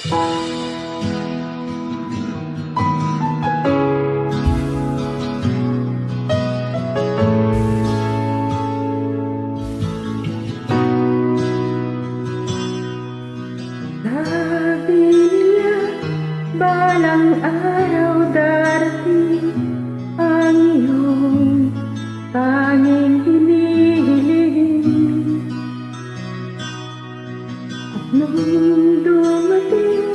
Sabi nila, balang araw darating ang iyong tanging hinihiling. At nung dumating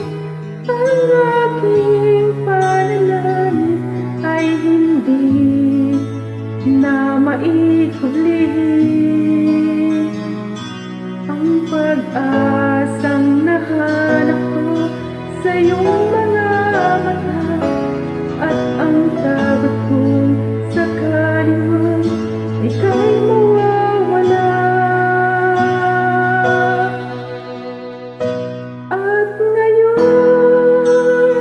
ang aking panalangin, ay hindi na maihuli ang pag-asang nahanap ko sa iyong mga mata, at ang takot kong sakaling man ika'y mawawala. At ngayon,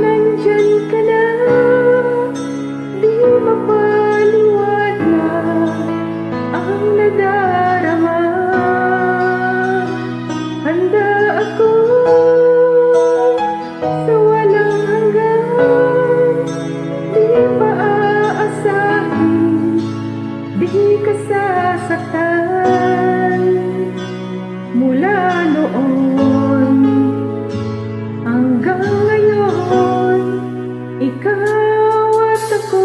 nandyan ka na, di mapaliwanag ang nadarama. Handa ako sa walang hanggan, di pa aasahin, di ka sasaktan. Mula noon hanggang ngayon, ikaw at ako.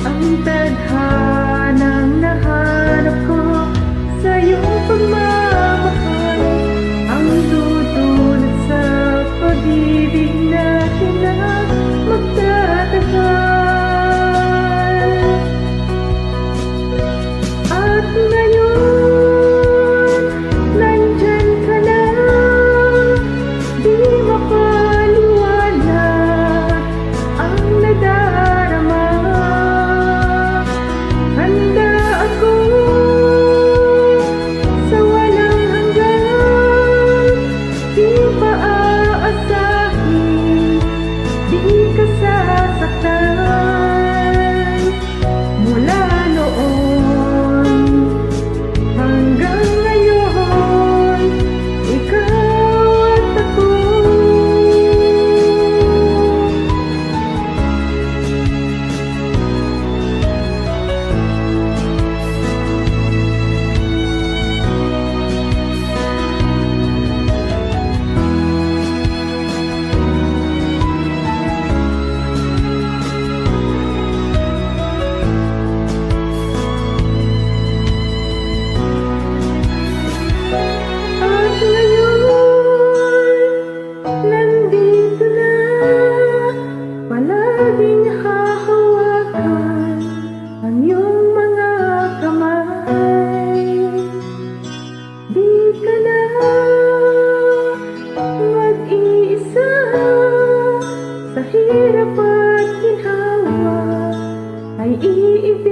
Ang tadhanang nahanap ko sa iyong pagmamahal, ang dudulot sa pag-ibig natin na magtatagal. At ngayon, nandyan ka na, di mapaliwanag ang nadarama. Handa ako sa walang hanggan, di pa aasahin, di ka sasaktan. Mula noon hanggang ngayon, ikaw at ako. Palaging hahawakan ang iyong mga kamay. Di ka na mag-iisa sa hirap at ginhawa, ay iibig